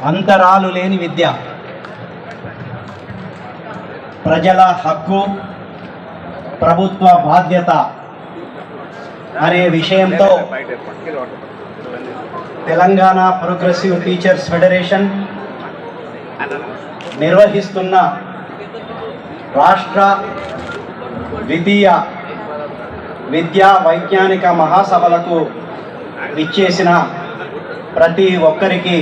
అంతరాలు లేని విద్య ప్రజల హక్కు, ప్రభుత్వ బాధ్యత అనే విషయంతో తెలంగాణ ప్రోగ్రెసివ్ టీచర్స్ ఫెడరేషన్ నిర్వహిస్తున్న రాష్ట్ర ద్వితీయ విద్యా వైజ్ఞానిక మహాసభలకు విచ్చేసిన ప్రతి ఒక్కరికి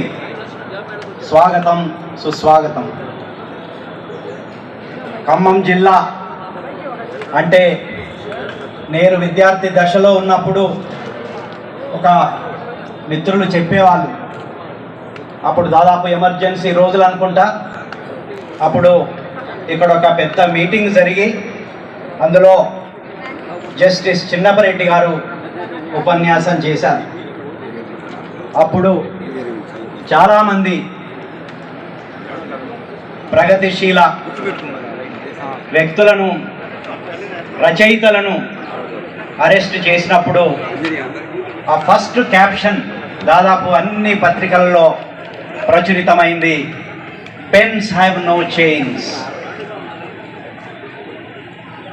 స్వాగతం, సుస్వాగతం. ఖమ్మం జిల్లా అంటే నేను విద్యార్థి దశలో ఉన్నప్పుడు ఒక మిత్రులు చెప్పేవాళ్ళు, అప్పుడు దాదాపు ఎమర్జెన్సీ రోజులు అనుకుంటా, అప్పుడు ఇక్కడ ఒక పెద్ద మీటింగ్ జరిగి అందులో జస్టిస్ చిన్నపరెడ్డి గారు ఉపన్యాసం చేశారు. అప్పుడు చాలామంది ప్రగతిశీల వ్యక్తులను, రచయితలను అరెస్ట్ చేసినప్పుడు ఆ ఫస్ట్ క్యాప్షన్ దాదాపు అన్ని పత్రికలలో ప్రచురితమైంది, పెన్స్ హ్యావ్ నో చైన్స్,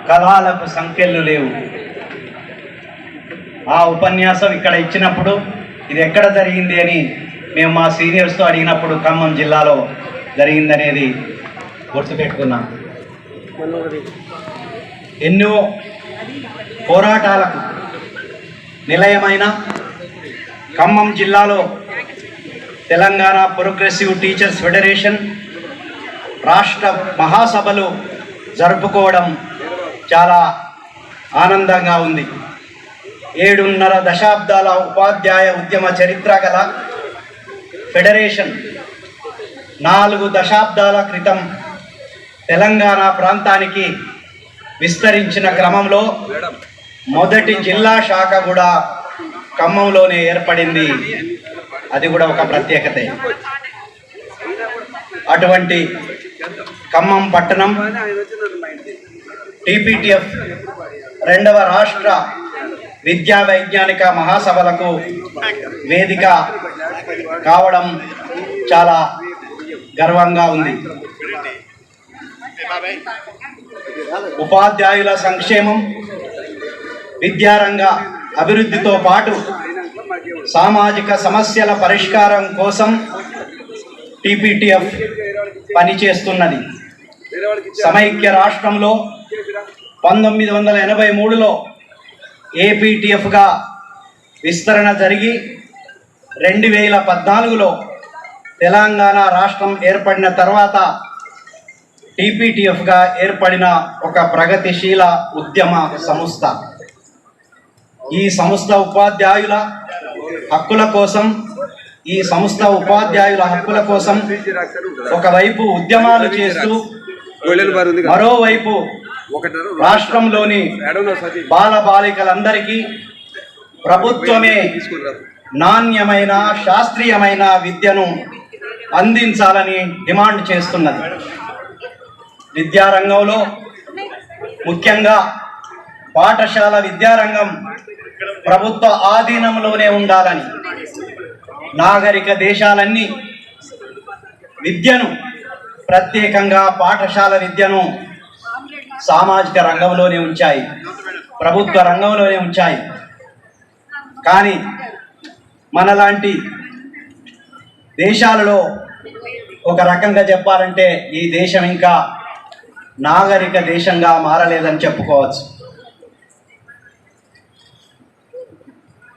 కళాలకు సంఖ్యలు లేవు. ఆ ఉపన్యాసం ఇక్కడ ఇచ్చినప్పుడు ఇది ఎక్కడ జరిగింది అని మేము మా సీనియర్స్తో అడిగినప్పుడు ఖమ్మం జిల్లాలో జరిగిందనేది గుర్తుపెట్టుకున్నాం. ఎన్నో పోరాటాలకు నిలయమైన ఖమ్మం జిల్లాలో తెలంగాణ ప్రోగ్రెసివ్ టీచర్స్ ఫెడరేషన్ రాష్ట్ర మహాసభలు జరుపుకోవడం చాలా ఆనందంగా ఉంది. 7.5 దశాబ్దాల ఉపాధ్యాయ ఉద్యమ చరిత్ర గల ఫెడరేషన్ 4 దశాబ్దాల క్రితం తెలంగాణ ప్రాంతానికి విస్తరించిన క్రమంలో మొదటి జిల్లా శాఖ కూడా ఖమ్మంలోనే ఏర్పడింది. అది కూడా ఒక ప్రత్యేకతే. అటువంటి ఖమ్మం పట్టణం టీపీటీఎఫ్ 2వ రాష్ట్ర విద్యా వైజ్ఞానిక మహాసభలకు వేదిక కావడం చాలా గర్వంగా ఉంది. ఉపాధ్యాయుల సంక్షేమం, విద్యారంగ అభివృద్ధితో పాటు సామాజిక సమస్యల పరిష్కారం కోసం టీపీటీఎఫ్ పనిచేస్తున్నది. సమైక్య రాష్ట్రంలో 1983లో ఏపీటీఎఫ్గా విస్తరణ జరిగి 2014లో తెలంగాణ రాష్ట్రం ఏర్పడిన తర్వాత టీపీటీఎఫ్గా ఏర్పడిన ఒక ప్రగతిశీల ఉద్యమ సంస్థ. ఈ సంస్థ ఉపాధ్యాయుల హక్కుల కోసం ఒకవైపు ఉద్యమాలు చేస్తూ మరోవైపు రాష్ట్రంలోని బాలబాలికలందరికీ ప్రభుత్వమే నాణ్యమైన, శాస్త్రీయమైన విద్యను అందించాలని డిమాండ్ చేస్తున్నది. విద్యారంగంలో ముఖ్యంగా పాఠశాల విద్యారంగం ప్రభుత్వ ఆధీనంలోనే ఉండాలని, నాగరిక దేశాలన్నీ విద్యను, ప్రత్యేకంగా పాఠశాల విద్యను సామాజిక రంగంలోనే ఉంచాయి, ప్రభుత్వ రంగంలోనే ఉంచాయి. కానీ మనలాంటి దేశాలలో ఒక రకంగా చెప్పాలంటే ఈ దేశం ఇంకా నాగరిక దేశంగా మారలేదని చెప్పుకోవచ్చు.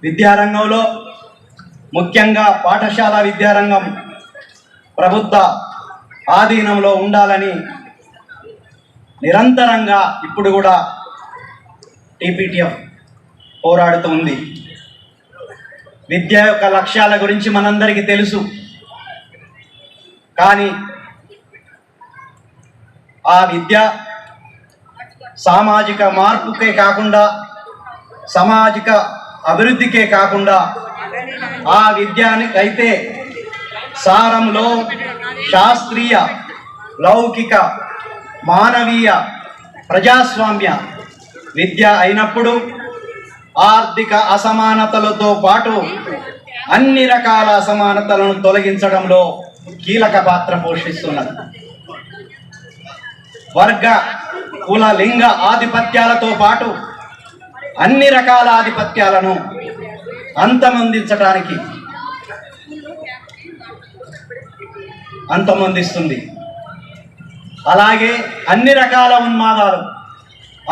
విద్యారంగంలో ముఖ్యంగా పాఠశాల విద్యారంగం ప్రభుత్వ ఆధీనంలో ఉండాలని నిరంతరంగా ఇప్పుడు కూడా టీపీటీఎఫ్ పోరాడుతూ ఉంది. విద్య యొక్క లక్ష్యాల గురించి మనందరికీ తెలుసు. కానీ ఆ విద్య సామాజిక మార్పుకే కాకుండా, సామాజిక అభివృద్ధికే కాకుండా, ఆ విద్యానికైతే సారంలో శాస్త్రీయ, లౌకిక, మానవీయ, ప్రజాస్వామ్య విద్య అయినప్పుడు ఆర్థిక అసమానతలతో పాటు అన్ని రకాల అసమానతలను తొలగించడంలో కీలక పాత్ర పోషిస్తున్నది. వర్గ కుల లింగ ఆధిపత్యాలతో పాటు అన్ని రకాల ఆధిపత్యాలను అంతమొందిస్తుంది. అలాగే అన్ని రకాల ఉన్మాదాలు,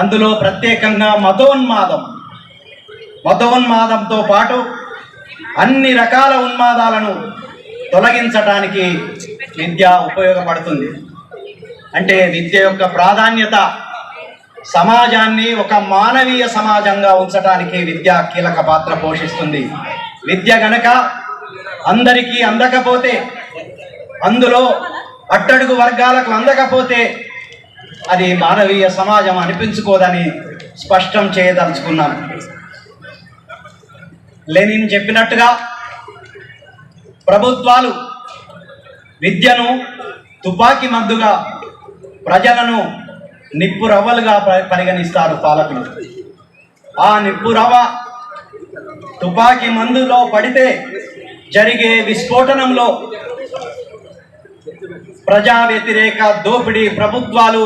అందులో ప్రత్యేకంగా మతోన్మాదంతో పాటు అన్ని రకాల ఉన్మాదాలను తొలగించడానికి విద్య ఉపయోగపడుతుంది. అంటే విద్య యొక్క ప్రాధాన్యత సమాజాన్ని ఒక మానవీయ సమాజంగా ఉంచడానికి విద్య కీలక పాత్ర పోషిస్తుంది. విద్య గనక అందరికీ అందకపోతే, అందులో అట్టడుగు వర్గాలకు అందకపోతే అది మానవీయ సమాజం అనిపించుకోదని స్పష్టం చేయదలుచుకున్నాను. లెనిన్ చెప్పినట్టుగా ప్రభుత్వాలు విద్యను తుపాకీ మద్దుగా, ప్రజలను నిప్పు రవ్వలుగా పరిగణిస్తారు పాలకులు. ఆ నిప్పు రవ్వ తుపాకీ మందులో పడితే జరిగే విస్ఫోటనంలో ప్రజా వ్యతిరేక దోపిడీ ప్రభుత్వాలు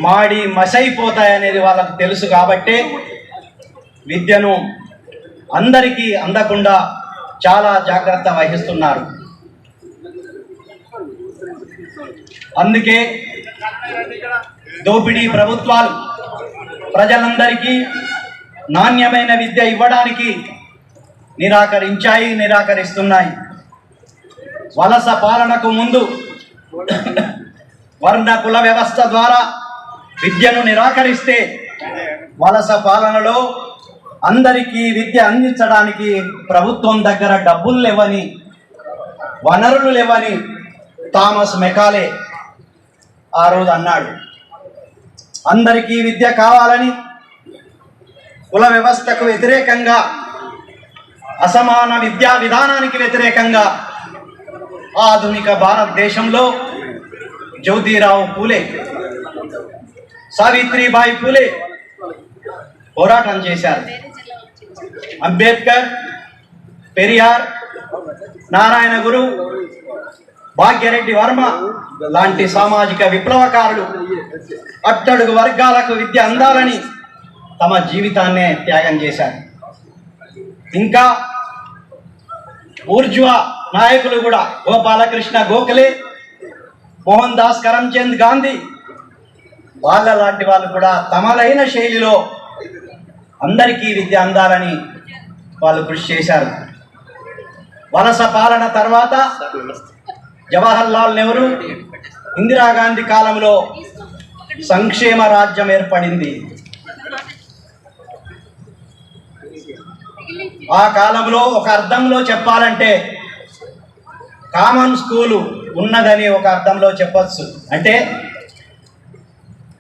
మాడి మసైపోతాయనేది వాళ్ళకు తెలుసు. కాబట్టి విద్యను అందరికీ అందకుండా చాలా జాగ్రత్త వహిస్తున్నారు. అందుకే దోపిడీ ప్రభుత్వాలు ప్రజలందరికీ నాణ్యమైన విద్య ఇవ్వడానికి నిరాకరిస్తున్నాయి. వలస పాలనకు ముందు వర్ణ కుల వ్యవస్థ ద్వారా విద్యను నిరాకరిస్తే, వలస పాలనలో అందరికీ విద్య అందించడానికి ప్రభుత్వం దగ్గర డబ్బులు లేవని, వనరులు లేవని థామస్ మెకాలే ఆ రోజు అన్నాడు. అందరికీ విద్య కావాలని, కుల వ్యవస్థకు వ్యతిరేకంగా, అసమాన విద్యా విధానానికి వ్యతిరేకంగా ఆధునిక భారతదేశంలో జ్యోతిరావు పూలే, సావిత్రిబాయి పూలే పోరాటం చేశారు. అంబేద్కర్, పెరియార్, నారాయణ గురు, భాగ్యరెడ్డి వర్మ లాంటి సామాజిక విప్లవకారులు అట్టడుగు వర్గాలకు విద్య అందాలని తమ జీవితాన్నే త్యాగం చేశారు. ఇంకా బూర్జువా నాయకులు కూడా, గోపాలకృష్ణ గోఖలే, మోహన్ దాస్ కరమ్చంద్ గాంధీ వాళ్ళ లాంటి వాళ్ళు కూడా తమదైన శైలిలో అందరికీ విద్య అందాలని వాళ్ళు కృషి చేశారు. వలస పాలన తర్వాత జవహర్లాల్ నెహ్రూ, ఇందిరాగాంధీ కాలంలో సంక్షేమ రాజ్యం ఏర్పడింది. ఆ కాలంలో ఒక అర్థంలో చెప్పాలంటే కామన్ స్కూలు ఉన్నదని ఒక అర్థంలో చెప్పచ్చు. అంటే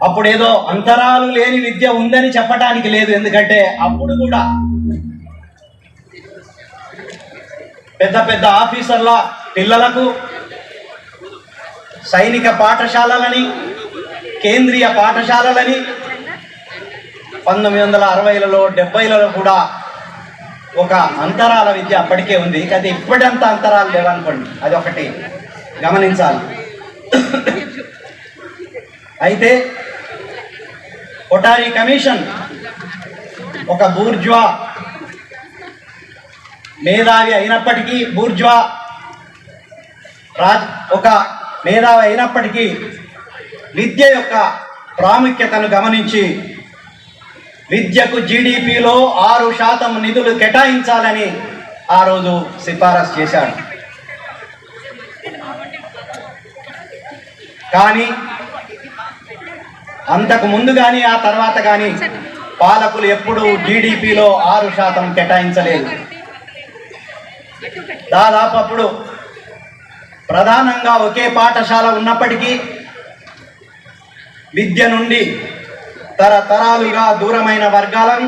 అప్పుడేదో అంతరాలు లేని విద్య ఉందని చెప్పడానికి లేదు. ఎందుకంటే అప్పుడు కూడా పెద్ద పెద్ద ఆఫీసర్ల పిల్లలకు సైనిక పాఠశాలలని, కేంద్రీయ పాఠశాలలని 1960లలో 70లలో కూడా ఒక అంతరాల విద్య అప్పటికే ఉంది. అది ఇప్పుడంత అంతరాలు లేవనుకోండి, అది ఒకటి గమనించాలి. అయితే కొఠారి కమిషన్ ఒక బూర్జ్వా మేధావి అయినప్పటికీ, ఒక మేధావి అయినప్పటికీ విద్య యొక్క ప్రాముఖ్యతను గమనించి విద్యకు జీడిపిలో 6% నిధులు కేటాయించాలని ఆ రోజు సిఫారసు చేశాడు. కానీ అంతకు ముందు కానీ ఆ తర్వాత కానీ పాలకులు ఎప్పుడూ జీడిపిలో 6% కేటాయించలేదు. దాదాపు అప్పుడు ప్రధానంగా ఒకే పాఠశాల ఉన్నప్పటికీ విద్య నుండి తరతరాలుగా దూరమైన వర్గాలను,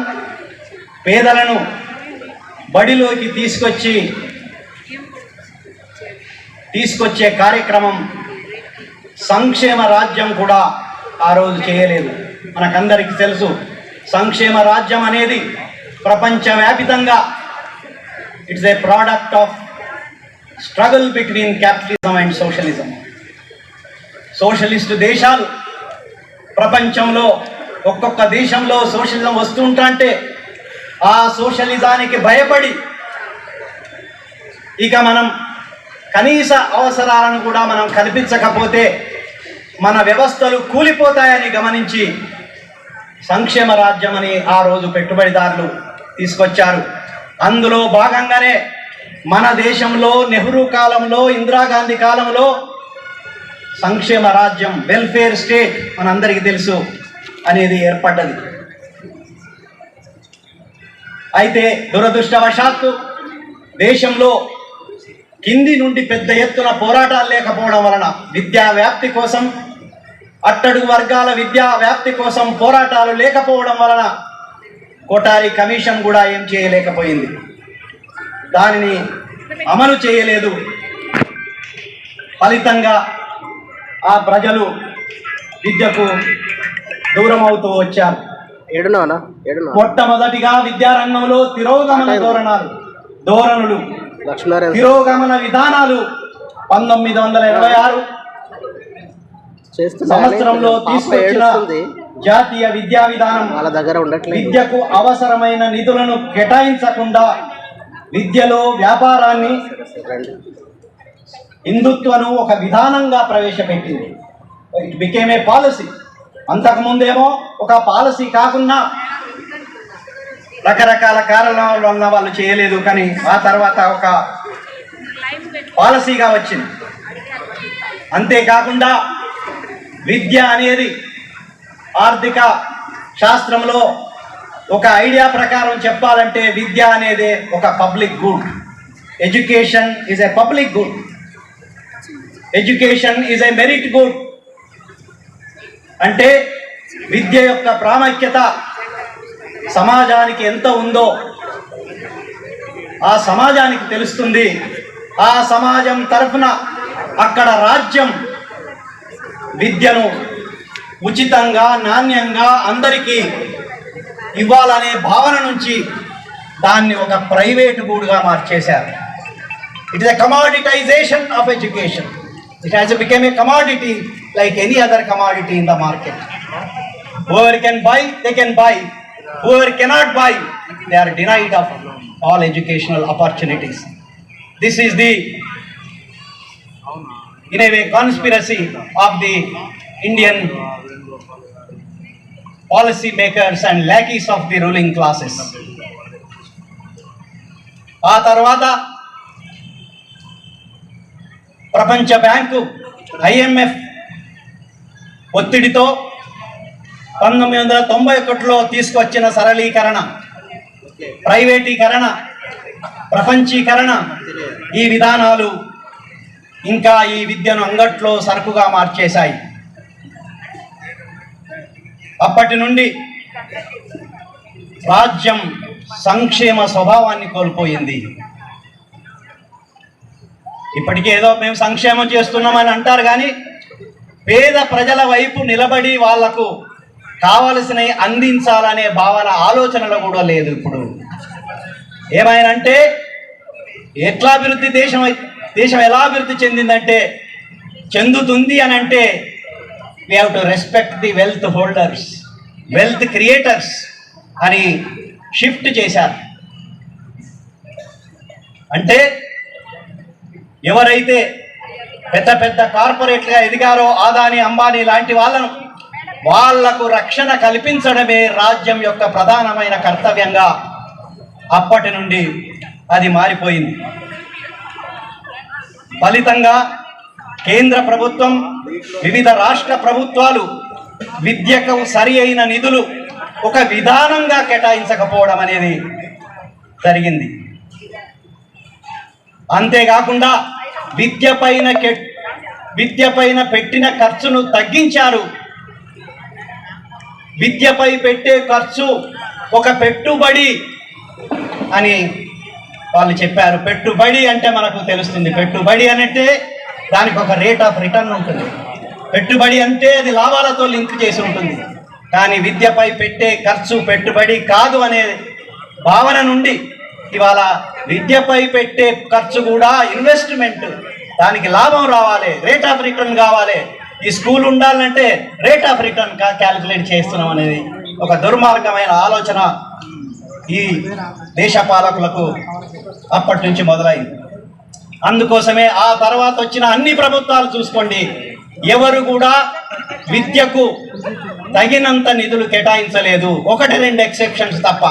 పేదలను బడిలోకి తీసుకొచ్చే కార్యక్రమం సంక్షేమ రాజ్యం కూడా ఆ రోజు చేయలేదు. మనకందరికీ తెలుసు, సంక్షేమ రాజ్యం అనేది ప్రపంచవ్యాపితంగా it's a product of struggle between capitalism and socialism. Socialist దేశాలు ప్రపంచంలో ఒక్కొక్క దేశంలో సోషలిజం వస్తుంటే ఆ సోషలిజానికి భయపడి ఇక మనం కనీస అవసరాలను కూడా మనం కల్పించకపోతే మన వ్యవస్థలు కూలిపోతాయని గమనించి సంక్షేమ రాజ్యం అని ఆ రోజు పెట్టుబడిదారులు తీసుకొచ్చారు. అందులో భాగంగానే మన దేశంలో నెహ్రూ కాలంలో, ఇందిరాగాంధీ కాలంలో సంక్షేమ రాజ్యం, వెల్ఫేర్ స్టేట్ మనందరికీ తెలుసు అనేది ఏర్పడ్డది. అయితే దురదృష్టవశాత్తు దేశంలో కింది నుండి పెద్ద ఎత్తున పోరాటాలు లేకపోవడం వలన విద్యా వ్యాప్తి కోసం, అట్టడుగు వర్గాల విద్యా వ్యాప్తి కోసం పోరాటాలు లేకపోవడం వలన కోటారి కమిషన్ కూడా ఏం చేయలేకపోయింది, దానిని అమలు చేయలేదు. ఫలితంగా ఆ ప్రజలు విద్యకు దూరం అవుతూ వచ్చారు. మొట్టమొదటిగా విద్యారంగంలో తిరోగమన ధోరణులు తిరోగమన విధానాలు 1926 సంవత్సరంలో తీసుకొచ్చిన జాతీయ విద్యా విధానం విద్యకు అవసరమైన నిధులను కేటాయించకుండా విద్యలో వ్యాపారాన్ని, హిందుత్వను ఒక విధానంగా ప్రవేశపెట్టింది. It became a policy. అంతకుముందేమో ఒక పాలసీ కాకుండా రకరకాల కారణాల వల్ల వాళ్ళు చేయలేదు, కానీ ఆ తర్వాత ఒక పాలసీగా వచ్చింది. అంతేకాకుండా విద్య అనేది ఆర్థిక శాస్త్రంలో ఒక ఐడియా ప్రకారం చెప్పాలంటే విద్య అనేది ఒక public good. Education is a public good, education is a merit good. అంటే విద్య యొక్క ప్రాముఖ్యత సమాజానికి ఎంత ఉందో ఆ సమాజానికి తెలుస్తుంది. ఆ సమాజం తరఫున అక్కడ రాజ్యం విద్యను ఉచితంగా, నాణ్యంగా అందరికీ ఇవ్వాలనే భావన నుంచి దాన్ని ఒక ప్రైవేట్ గూడ్గా మార్చేశారు. It is a commoditization of education. It has become a commodity like any other commodity in the market. Whoever can buy, they can buy. Whoever cannot buy, they are denied of all educational opportunities. This is the, in a way, conspiracy of the Indian policy makers and lackeys of the ruling classes. ఆ తర్వాత ప్రపంచ bank, IMF ఒత్తిడితో 1991లో తీసుకొచ్చిన సరళీకరణ, ప్రైవేటీకరణ, ప్రపంచీకరణ, ఈ విధానాలు ఇంకా ఈ విద్యను అంగట్లో సరుకుగా మార్చేశాయి. అప్పటి నుండి రాజ్యం సంక్షేమ స్వభావాన్ని కోల్పోయింది. ఇప్పటికీ ఏదో మేము సంక్షేమం చేస్తున్నామని అంటారు, కానీ పేద ప్రజల వైపు నిలబడి వాళ్లకు కావలసినవి అందించాలనే భావన, ఆలోచనలు కూడా లేదు. ఇప్పుడు ఏమైనంటే ఎట్లా అభివృద్ధి దేశం ఎలా అభివృద్ధి చెందిందంటే, చెందుతుంది అని అంటే we have to respect the wealth holders, wealth creators అని షిఫ్ట్ చేశారు. అంటే ఎవరైతే పెద్ద పెద్ద కార్పొరేట్లుగా ఎదిగారో, ఆదాని, అంబానీ లాంటి వాళ్లకు రక్షణ కల్పించడమే రాజ్యం యొక్క ప్రధానమైన కర్తవ్యంగా అప్పటి నుండి అది మారిపోయింది. ఫలితంగా కేంద్ర ప్రభుత్వం, వివిధ రాష్ట్ర ప్రభుత్వాలు విద్యకు సరి అయిన నిధులు ఒక విధానంగా కేటాయించకపోవడం అనేది జరిగింది. అంతేకాకుండా విద్యపైన పెట్టిన ఖర్చును తగ్గించారు. విద్యపై పెట్టే ఖర్చు ఒక పెట్టుబడి అని వాళ్ళు చెప్పారు. పెట్టుబడి అంటే మనకు తెలుస్తుంది, పెట్టుబడి అంటే దానికి ఒక రేట్ ఆఫ్ రిటర్న్ ఉంటుంది. పెట్టుబడి అంటే అది లాభాలతో లింక్ చేసి ఉంటుంది. కానీ విద్యపై పెట్టే ఖర్చు పెట్టుబడి కాదు అనే భావన నుండి ఇవాళ విద్యపై పెట్టే ఖర్చు కూడా ఇన్వెస్ట్మెంట్, దానికి లాభం రావాలి, రేట్ ఆఫ్ రిటర్న్ కావాలి. ఈ స్కూల్ ఉండాలంటే రేట్ ఆఫ్ రిటర్న్ క్యాలిక్యులేట్ చేస్తున్నాం అనేది ఒక దుర్మార్గమైన ఆలోచన ఈ దేశ పాలకులకు అప్పటి నుంచి మొదలైంది. అందుకోసమే ఆ తర్వాత వచ్చిన అన్ని ప్రభుత్వాలు చూసుకోండి, ఎవరు కూడా విద్యకు తగినంత నిధులు కేటాయించలేదు, 1-2 ఎక్సెప్షన్స్ తప్ప.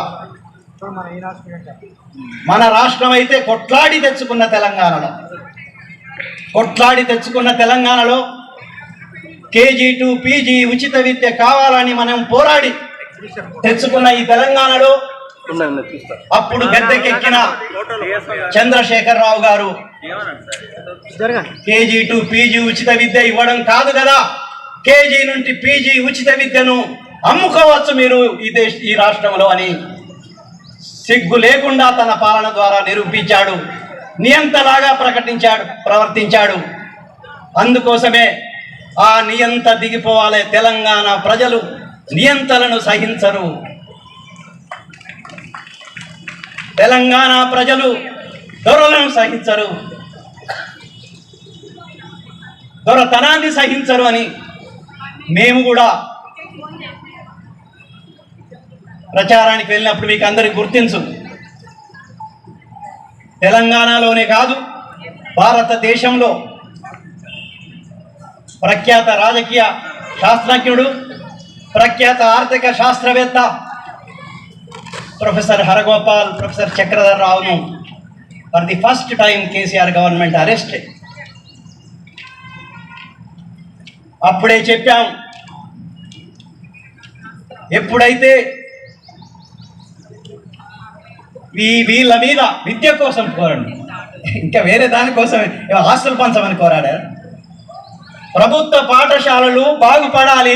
మన రాష్ట్రం అయితే కొట్లాడి తెచ్చుకున్న తెలంగాణలో KG to PG ఉచిత విద్య కావాలని మనం పోరాడి తెచ్చుకున్న ఈ తెలంగాణలో అప్పుడు గద్దెకెక్కిన చంద్రశేఖరరావు గారు KG to PG ఉచిత విద్య ఇవ్వడం కాదు కదా, KG నుండి PG ఉచిత విద్యను అమ్ముకోవచ్చు మీరు ఈ రాష్ట్రంలో అని సిగ్గు లేకుండా తన పాలన ద్వారా నిరూపించాడు, నియంతలాగా ప్రవర్తించాడు. అందుకోసమే ఆ నియంత దిగిపోవాలి. తెలంగాణ ప్రజలు నియంతలను సహించరు, తెలంగాణ ప్రజలు దొరలను సహించరు, దొరతనాన్ని సహించరు అని మేము కూడా ప్రచారానికి వెళ్ళినప్పుడు మీకు అందరికి గుర్తించు, తెలంగాణలోనే కాదు భారతదేశంలో ప్రఖ్యాత రాజకీయ శాస్త్రజ్ఞుడు, ప్రఖ్యాత ఆర్థిక శాస్త్రవేత్త ప్రొఫెసర్ హరగోపాల్, ప్రొఫెసర్ చక్రధర్ రావును for the first time KCR government arrest. అప్పుడే చెప్పాం, ఎప్పుడైతే వీళ్ళ మీద విద్య కోసం కోరండి, ఇంకా వేరే దానికోసం హాస్టల్ పంచమని కోరాడారు. ప్రభుత్వ పాఠశాలలు బాగుపడాలి,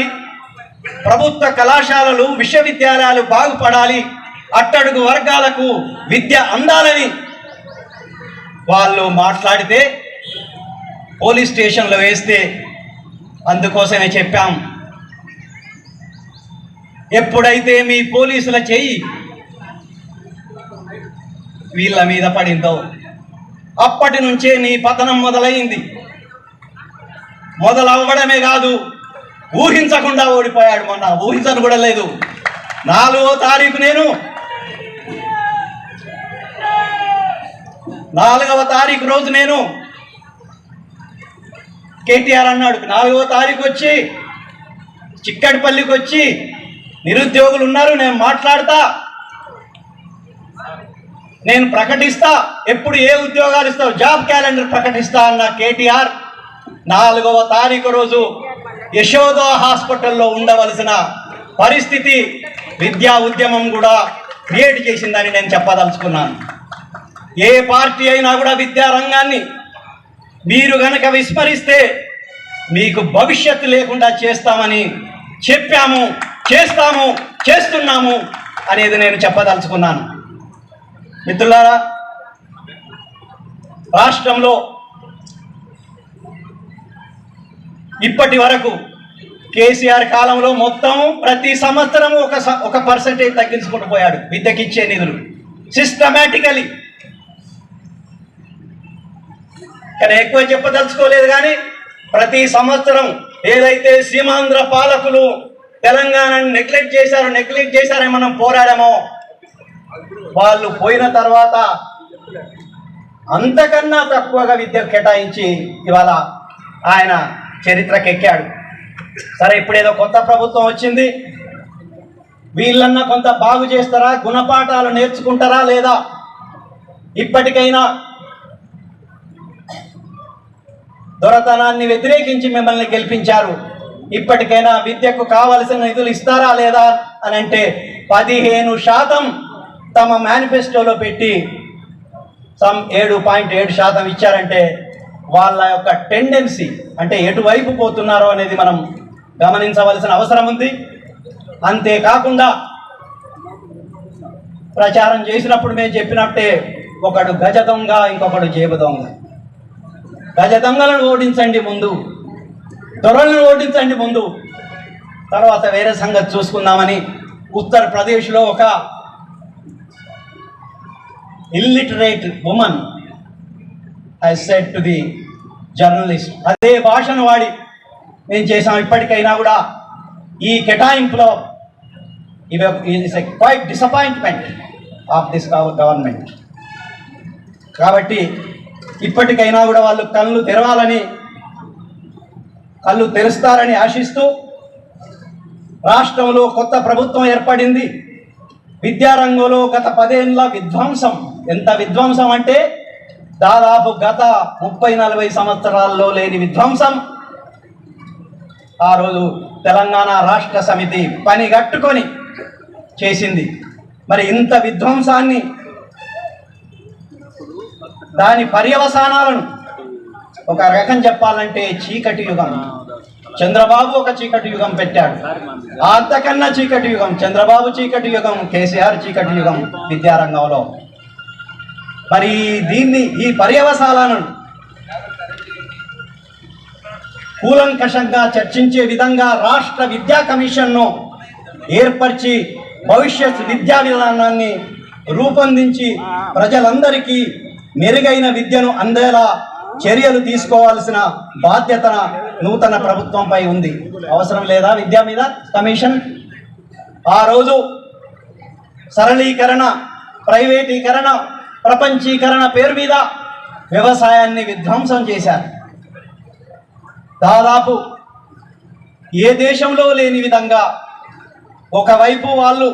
ప్రభుత్వ కళాశాలలు విశ్వవిద్యాలయాలు బాగుపడాలి, అట్టడుగు వర్గాలకు విద్య అందాలని వాళ్ళు మాట్లాడితే పోలీస్ స్టేషన్లో వేస్తే అందుకోసమే చెప్పాం, ఎప్పుడైతే మీ పోలీసుల చెయ్యి వీళ్ళ మీద పడిందో అప్పటి నుంచే నీ పతనం మొదలైంది. మొదలవ్వడమే కాదు, ఊహించకుండా ఓడిపోయాడు. మొన్న ఊహించను కూడా లేదు. 4వ తారీఖు నేను 4వ తారీఖు రోజు నేను కేటీఆర్ అన్నాడు, 4వ తారీఖు వచ్చి చిక్కడిపల్లికి వచ్చి నిరుద్యోగులు ఉన్నారు, నేను మాట్లాడతా, నేను ప్రకటిస్తా, ఎప్పుడు ఏ ఉద్యోగాలు ఇస్తావు, జాబ్ క్యాలెండర్ ప్రకటిస్తా అన్న కేటీఆర్ 4వ తారీఖు రోజు యశోద హాస్పిటల్లో ఉండవలసిన పరిస్థితి విద్యా ఉద్యమం కూడా క్రియేట్ చేసిందని నేను చెప్పదలుచుకున్నాను. ఏ పార్టీ అయినా కూడా విద్యా రంగాన్ని మీరు గనక విస్మరిస్తే మీకు భవిష్యత్తు లేకుండా చేస్తామని చెప్పాము, చేస్తాము, చేస్తున్నాము అనేది నేను చెప్పదలుచుకున్నాను. మిత్రులారా, రాష్ట్రంలో ఇప్పటి వరకు కేసీఆర్ కాలంలో మొత్తం ప్రతి సంవత్సరం ఒక పర్సెంటేజ్ తగ్గించుకుంటూ పోయాడు విద్యకి ఇచ్చే నిధులు సిస్టమేటికలీ. కానీ ఎక్కువ చెప్పదలుచుకోలేదు, కానీ ప్రతి సంవత్సరం ఏదైతే సీమాంధ్ర పాలకులు తెలంగాణని నెగ్లెక్ట్ చేశారని మనం పోరాడామో, వాళ్ళు పోయిన తర్వాత అంతకన్నా తక్కువగా విద్య కేటాయించి ఇవాళ ఆయన చరిత్రకెక్కాడు. సరే, ఇప్పుడేదో కొత్త ప్రభుత్వం వచ్చింది, వీళ్ళన్నా కొంత బాగు చేస్తారా, గుణపాఠాలు నేర్చుకుంటారా లేదా, ఇప్పటికైనా దొరతనాన్ని వ్యతిరేకించి మిమ్మల్ని గెలిపించారు, ఇప్పటికైనా విద్యకు కావలసిన నిధులు ఇస్తారా లేదా అని అంటే 15% తమ మేనిఫెస్టోలో పెట్టి 7.7% ఇచ్చారంటే వాళ్ళ యొక్క టెండెన్సీ అంటే ఎటువైపు పోతున్నారో అనేది మనం గమనించవలసిన అవసరం ఉంది. అంతేకాకుండా ప్రచారం చేసినప్పుడు మేము చెప్పినట్టే, ఒకడు గజ దొంగ, ఇంకొకడు జేబు దొంగ. గజ దొంగలను ఓడించండి ముందు, దొరలను ఓడించండి ముందు, తర్వాత వేరే సంగతి చూసుకుందామని ఉత్తరప్రదేశ్లో ఒక illiterate woman has said to the journalist. అదే భాషను వాడి మేము చేసాం. ఇప్పటికైనా కూడా ఈ కేటాయింపులో is a quite disappointment of this government. కాబట్టి ఇప్పటికైనా కూడా వాళ్ళు కళ్ళు తెరుస్తారని ఆశిస్తూ రాష్ట్రంలో కొత్త ప్రభుత్వం ఏర్పడింది. విద్యారంగంలో గత 10 ఏళ్ల విధ్వంసం, ఎంత విధ్వంసం అంటే దాదాపు గత 30-40 సంవత్సరాల్లో లేని విధ్వంసం ఆ రోజు తెలంగాణ రాష్ట్ర సమితి పనిగట్టుకొని చేసింది. మరి ఇంత విధ్వంసాన్ని, దాని పర్యవసానాలను ఒక రకం చెప్పాలంటే చీకటి యుగం. చంద్రబాబు ఒక చీకటి యుగం పెట్టాడు. అంతకన్నా చీకటి యుగం చంద్రబాబు చీకటి యుగం, కేసీఆర్ చీకటి యుగం విద్యారంగంలో. మరి ఈ పర్యవసానాలను కూలంకషంగా చర్చించే విధంగా రాష్ట్ర విద్యా కమిషన్ను ఏర్పరిచి భవిష్యత్ విద్యా విధానాన్ని రూపొందించి ప్రజలందరికీ మెరుగైన విద్యను అందేలా చర్యలు తీసుకోవాల్సిన బాధ్యత నూతన ప్రభుత్వంపై ఉంది. అవసరం లేదా విద్య మీద కమిషన్? ఆ రోజు సరళీకరణ, ప్రైవేటీకరణ, ప్రపంచీకరణ పేరు మీద వ్యవసాయాన్ని విధ్వంసం చేశారు. దాదాపు ఏ దేశంలో లేని విధంగా ఒకవైపు వాళ్ళు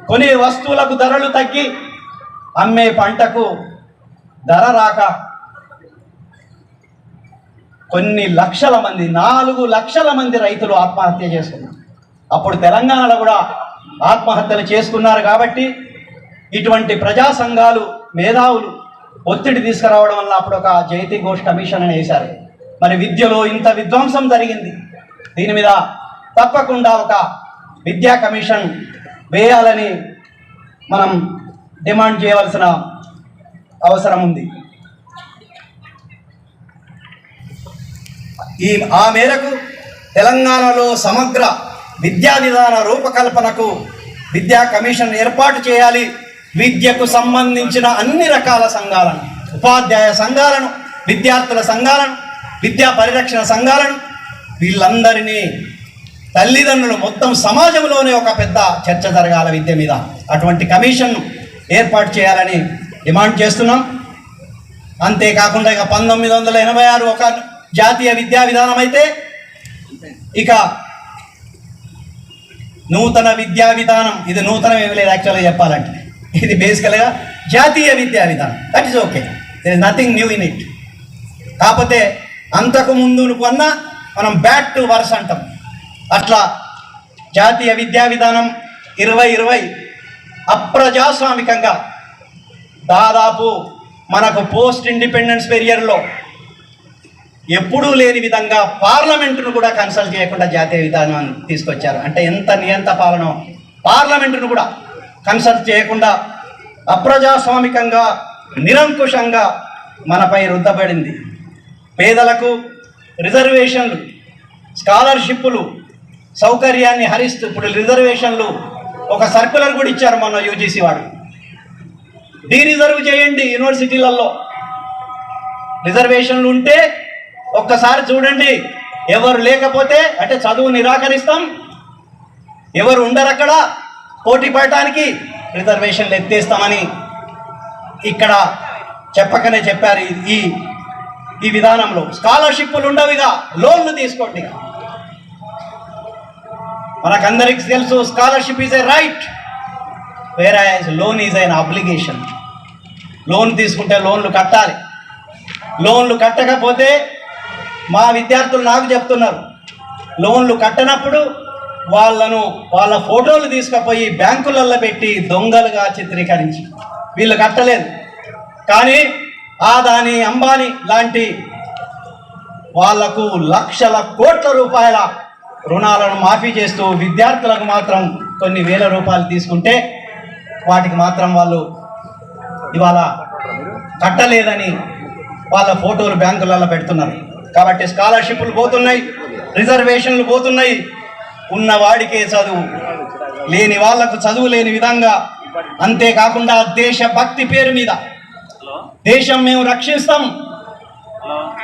కొనే వస్తువులకు ధరలు తగ్గి అమ్మే పంటకు ధర రాక కొన్ని లక్షల మంది, 4 లక్షల మంది రైతులు ఆత్మహత్య చేసుకున్నారు. అప్పుడు తెలంగాణలో కూడా ఆత్మహత్యలు చేసుకున్నారు. కాబట్టి ఇటువంటి ప్రజా సంఘాలు, మేధావులు ఒత్తిడి తీసుకురావడం వల్ల అప్పుడు ఒక జయతి ఘోష్ కమిషన్ అని వేశారు. మరి విద్యలో ఇంత విధ్వంసం జరిగింది, దీని మీద తప్పకుండా ఒక విద్యా కమిషన్ వేయాలని మనం డిమాండ్ చేయవలసిన అవసరం ఉంది. ఆ మేరకు తెలంగాణలో సమగ్ర విద్యా విధాన రూపకల్పనకు విద్యా కమిషన్ ఏర్పాటు చేయాలి. విద్యకు సంబంధించిన అన్ని రకాల సంఘాలను, ఉపాధ్యాయ సంఘాలను, విద్యార్థుల సంఘాలను, విద్యా పరిరక్షణ సంఘాలను, వీళ్ళందరినీ తల్లిదండ్రులు మొత్తం సమాజంలోనే ఒక పెద్ద చర్చ జరగాల విద్య మీద. అటువంటి కమిషన్ ఏర్పాటు చేయాలని డిమాండ్ చేస్తున్నాం. అంతేకాకుండా ఇక 1986 ఒక జాతీయ విద్యా విధానం అయితే, ఇక నూతన విద్యా విధానం, ఇది నూతనం ఏమి లేదు యాక్చువల్గా చెప్పాలంటే, ఇది బేసికల్గా జాతీయ విద్యా విధానం. That is okay, there is nothing new in it. కాకపోతే అంతకు ముందు కొన్నా మనం బ్యాక్ టు వర్స్ అంటాం. అట్లా జాతీయ విద్యా విధానం 2020 అప్రజాస్వామికంగా దాదాపు మనకు పోస్ట్ ఇండిపెండెన్స్ పీరియడ్లో ఎప్పుడూ లేని విధంగా పార్లమెంటును కూడా కన్సల్ట్ చేయకుండా జాతీయ విధానం తీసుకొచ్చారు. అంటే ఎంత నియంత పాలన! పార్లమెంటును కూడా కన్సల్ట్ చేయకుండా అప్రజాస్వామికంగా, నిరంకుశంగా మనపై రుద్దబడింది. పేదలకు రిజర్వేషన్లు, స్కాలర్షిప్పులు, సౌకర్యాన్ని హరిస్తూ ఇప్పుడు రిజర్వేషన్లు ఒక సర్కులర్ కూడా ఇచ్చారు మొన్న యూజీసీ వాడు. రిజర్వ్ చేయండి యూనివర్సిటీలలో. రిజర్వేషన్లు ఉంటే ఒక్కసారి చూడండి, ఎవరు లేకపోతే అంటే చదువు నిరాకరిస్తాం, ఎవరు ఉండరు అక్కడ పోటీ పడటానికి, రిజర్వేషన్లు ఎత్తేస్తామని ఇక్కడ చెప్పకనే చెప్పారు. ఈ విధానంలో స్కాలర్షిప్లు ఉండవిగా, లోన్లు తీసుకోండి. మనకందరికి తెలుసు scholarship is a right, where loan is an obligation. Loan తీసుకుంటే లోన్లు కట్టాలి. లోన్లు కట్టకపోతే మా విద్యార్థులు నాకు చెప్తున్నారు, లోన్లు కట్టనప్పుడు వాళ్ళ ఫోటోలు తీసుకుపోయి బ్యాంకులలో పెట్టి దొంగలుగా చిత్రీకరించి వీళ్ళు కట్టలేదు. కానీ ఆదాని, అంబానీ లాంటి వాళ్లకు లక్షల కోట్ల రూపాయల రుణాలను మాఫీ చేస్తూ విద్యార్థులకు మాత్రం కొన్ని వేల రూపాయలు తీసుకుంటే వాటికి మాత్రం వాళ్ళు ఇవాళ కట్టలేదని వాళ్ళ ఫోటోలు బ్యాంకులలో పెడుతున్నారు. కాబట్టి స్కాలర్షిప్లు పోతున్నాయి, రిజర్వేషన్లు పోతున్నాయి. ఉన్నవాడికే చదువు, లేని వాళ్లకు చదువు లేని విధంగా అంతేకాకుండా దేశభక్తి పేరు మీద దేశం మేము రక్షిస్తాం.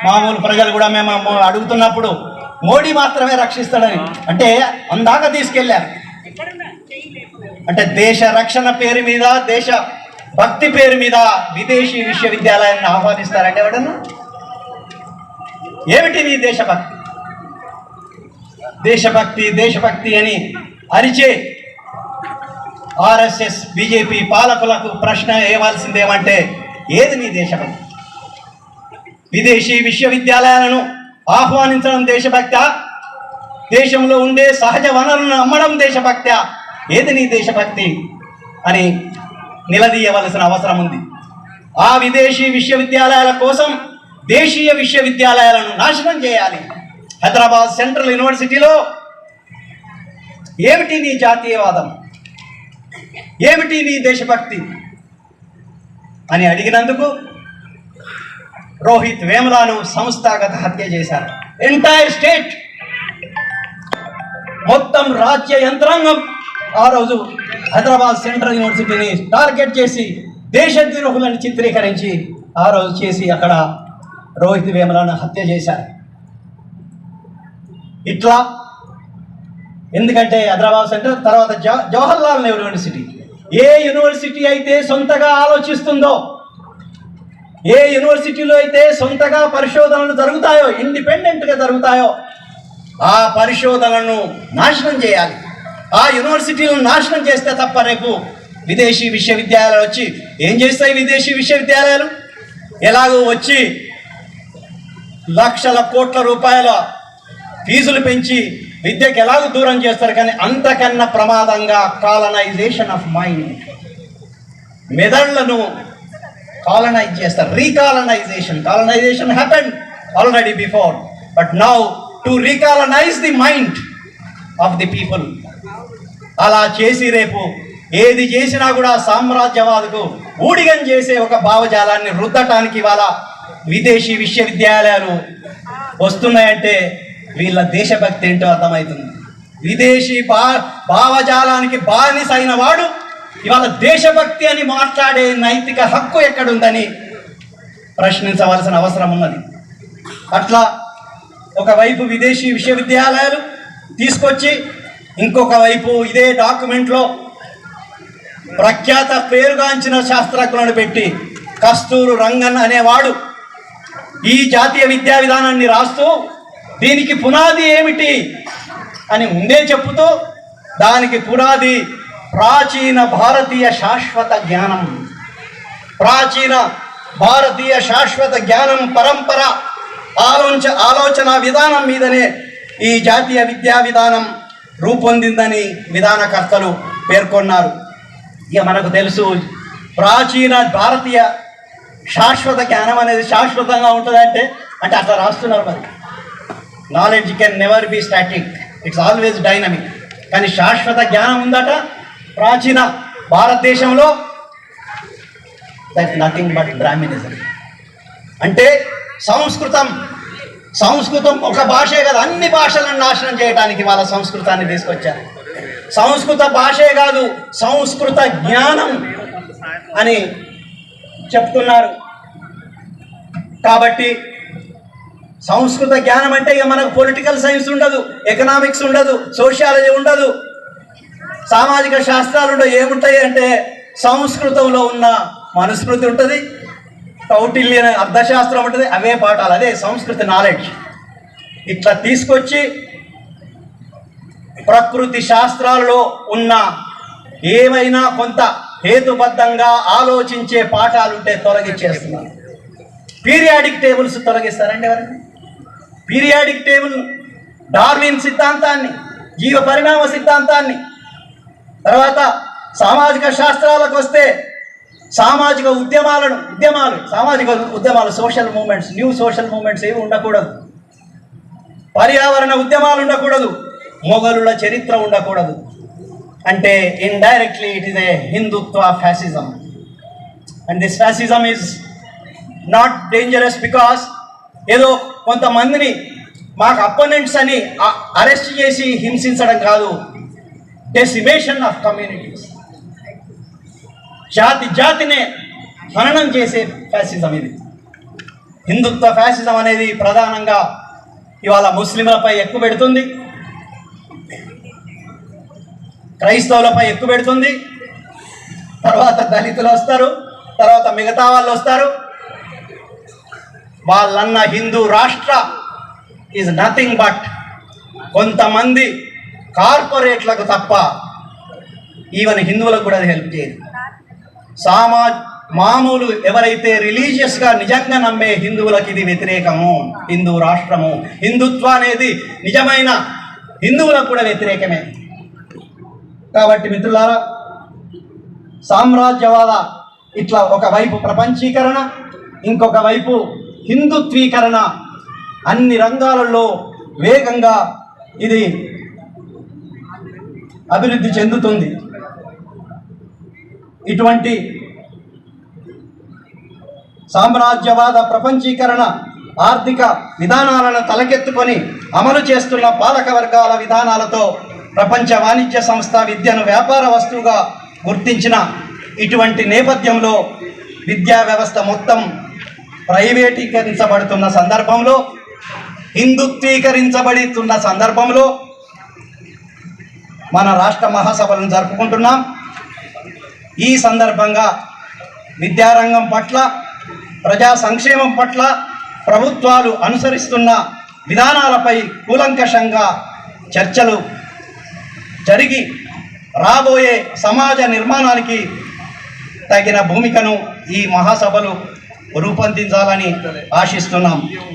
మామూలు ప్రజలు కూడా మేము అడుగుతున్నప్పుడు మోడీ మాత్రమే రక్షిస్తాడని అంటే అందాక తీసుకెళ్లారు. అంటే దేశ రక్షణ పేరు మీద, దేశ భక్తి పేరు మీద విదేశీ విశ్వవిద్యాలయాన్ని ఆహ్వానిస్తారంటే ఎవడన్నా? ఏమిటి నీ దేశభక్తి? దేశభక్తి దేశభక్తి అని అరిచే ఆర్ఎస్ఎస్ బీజేపీ పాలకులకు ప్రశ్న వేయవలసిందేమంటే ఏది నీ దేశభక్తి? విదేశీ విశ్వవిద్యాలయాలను ఆహ్వానించడం దేశభక్త? దేశంలో ఉండే సహజ వనరులను అమ్మడం దేశభక్త? ఏది నీ దేశభక్తి అని నిలదీయవలసిన అవసరం ఉంది. ఆ విదేశీ విశ్వవిద్యాలయాల కోసం దేశీయ విశ్వవిద్యాలయాలను నాశనం చేయాలి. హైదరాబాద్ సెంట్రల్ యూనివర్సిటీలో ఏమిటి నీ జాతీయవాదం? ఏమిటి నీ దేశభక్తి అని అడిగినందుకు రోహిత్ వేములను సంస్థాగత హత్య చేశారు. ఎంటైర్ స్టేట్ మొత్తం రాజ్య యంత్రాంగం ఆ రోజు హైదరాబాద్ సెంట్రల్ యూనివర్సిటీని టార్గెట్ చేసి దేశద్రోహులను చిత్రీకరించి ఆ రోజు చేసి అక్కడ రోహిత్ వేములను హత్య చేశారు. ఇట్లా ఎందుకంటే హైదరాబాద్ సెంటర్ తర్వాత జవహర్లాల్ నెహ్రూ యూనివర్సిటీ, ఏ యూనివర్సిటీ అయితే సొంతగా ఆలోచిస్తుందో, ఏ యూనివర్సిటీలో అయితే సొంతగా పరిశోధనలు జరుగుతాయో, ఇండిపెండెంట్గా జరుగుతాయో, ఆ పరిశోధనలను నాశనం చేయాలి. ఆ యూనివర్సిటీలను నాశనం చేస్తే తప్ప రేపు విదేశీ విశ్వవిద్యాలయాలు వచ్చి ఏం చేస్తాయి? విదేశీ విశ్వవిద్యాలయాలు ఎలాగో వచ్చి లక్షల కోట్ల రూపాయల ఫీజులు పెంచి విద్యకు ఎలాగో దూరం చేస్తారు. కానీ అంతకన్నా ప్రమాదంగా కాలనైజేషన్ ఆఫ్ మైండ్, మెదళ్లను కాలనైజ్ చేస్తారు. Colonization happened already before, but now to recolonize the mind of the people. అలా చేసి రేపు ఏది చేసినా కూడా సామ్రాజ్యవాదకు ఊడిగం చేసే ఒక భావజాలాన్ని రుద్దటానికి ఇవాళ విదేశీ విశ్వవిద్యాలయాలు వస్తున్నాయంటే వీళ్ళ దేశభక్తి ఏంటో అర్థమవుతుంది. విదేశీ భావజాలానికి బానిసైన వాడు ఇవాళ దేశభక్తి అని మాట్లాడే నైతిక హక్కు ఎక్కడుందని ప్రశ్నించవలసిన అవసరం ఉన్నది. అట్లా ఒకవైపు విదేశీ విశ్వవిద్యాలయాలు తీసుకొచ్చి ఇంకొక వైపు ఇదే డాక్యుమెంట్లో ప్రఖ్యాత పేరుగాంచిన శాస్త్రజ్ఞులను పెట్టి కస్తూరు రంగన్ అనేవాడు ఈ జాతీయ విద్యా విధానాన్ని రాస్తూ దీనికి పునాది ఏమిటి అని ముందే చెప్పుతూ దానికి పునాది ప్రాచీన భారతీయ శాశ్వత జ్ఞానం, ప్రాచీన భారతీయ శాశ్వత జ్ఞానం పరంపర ఆలోచన విధానం మీదనే ఈ జాతీయ విద్యా విధానం రూపొందిందని విధానకర్తలు పేర్కొన్నారు. ఇక మనకు తెలుసు ప్రాచీన భారతీయ శాశ్వత జ్ఞానం అనేది శాశ్వతంగా ఉంటుందంటే అంటే అట్లా రాస్తున్నారు. మరి knowledge can never be static, it's always dynamic. కానీ శాశ్వత జ్ఞానం ఉందట ప్రాచీన భారతదేశంలో. That nothing but Brahminism. అంటే సంస్కృతం ఒక భాషే కాదు, అన్ని భాషలను నాశనం చేయడానికి వాళ్ళ సంస్కృతాన్ని తీసుకొచ్చారు. సంస్కృత భాషే కాదు, సంస్కృత జ్ఞానం అని చెప్తున్నారు. కాబట్టి సంస్కృత జ్ఞానం అంటే ఇక మనకు పొలిటికల్ సైన్స్ ఉండదు, ఎకనామిక్స్ ఉండదు, సోషియాలజీ ఉండదు, సామాజిక శాస్త్రాలు ఉండవు. ఏముంటాయి అంటే సంస్కృతంలో ఉన్న మనుస్మృతి ఉంటుంది, కౌటిల్య అర్థశాస్త్రం ఉంటుంది, అవే పాఠాలు, అదే సంస్కృతి నాలెడ్జ్. ఇట్లా తీసుకొచ్చి ప్రకృతి శాస్త్రాలలో ఉన్న ఏమైనా కొంత హేతుబద్ధంగా ఆలోచించే పాఠాలు ఉంటే తొలగించేస్తున్నారు. పీరియాడిక్ టేబుల్స్ తొలగిస్తారండి ఎవరైనా? పీరియాడిక్ టేబుల్, డార్విన్ సిద్ధాంతాన్ని, జీవ పరిణామ సిద్ధాంతాన్ని, తర్వాత సామాజిక శాస్త్రాలకు వస్తే సామాజిక ఉద్యమాలు social moments, new social moments ఏవి ఉండకూడదు, పర్యావరణ ఉద్యమాలు ఉండకూడదు, మొఘలుల చరిత్ర ఉండకూడదు. అంటే indirectly it is a Hindutva fascism. And this fascism is not dangerous because ఏదో కొంతమందిని మాకు అపోనెంట్స్ అని అరెస్ట్ చేసి హింసించడం కాదు, డెసిమేషన్ ఆఫ్ కమ్యూనిటీస్. జాతినే హననం చేసే ఫ్యాసిజం ఇది. హిందుత్వ ఫ్యాసిజం అనేది ప్రధానంగా ఇవాళ ముస్లింలపై ఎక్కువ పెడుతుంది, క్రైస్తవులపై ఎక్కువ పెడుతుంది, తర్వాత దళితులు వస్తారు, తర్వాత మిగతా వాళ్ళు వస్తారు. వాళ్ళన్న హిందూ రాష్ట్ర ఈజ్ నథింగ్ బట్ కొంతమంది కార్పొరేట్లకు తప్ప ఈవెన్ హిందువులకు కూడా అది హెల్ప్ చేయదు. మామూలు ఎవరైతే రిలీజియస్గా నిజంగా నమ్మే హిందువులకు ఇది వ్యతిరేకము. హిందూ రాష్ట్రము, హిందుత్వ అనేది నిజమైన హిందువులకు కూడా వ్యతిరేకమే. కాబట్టి మిత్రులారా, సామ్రాజ్యవాద ఇట్లా ఒకవైపు ప్రపంచీకరణ, ఇంకొక వైపు హిందుత్వీకరణ అన్ని రంగాలలో వేగంగా ఇది అభివృద్ధి చెందుతుంది. ఇటువంటి సామ్రాజ్యవాద ప్రపంచీకరణ ఆర్థిక విధానాలను తలకెత్తుకొని అమలు చేస్తున్న పాలక వర్గాల విధానాలతో ప్రపంచ వాణిజ్య సంస్థ విద్యను వ్యాపార వస్తువుగా గుర్తించిన ఇటువంటి నేపథ్యంలో విద్యా వ్యవస్థ మొత్తం ప్రైవేటీకరించబడుతున్న సందర్భంలో, హిందుత్వీకరించబడుతున్న సందర్భంలో మన రాష్ట్ర మహాసభలను జరుపుకుంటున్నాం. ఈ సందర్భంగా విద్యారంగం పట్ల, ప్రజా సంక్షేమం పట్ల ప్రభుత్వాలు అనుసరిస్తున్న విధానాలపై కూలంకషంగా చర్చలు జరిగి రాబోయే సమాజ నిర్మాణానికి తగిన భూమికను ఈ మహాసభలు రూపొందించాలని ఆశిస్తున్నాం.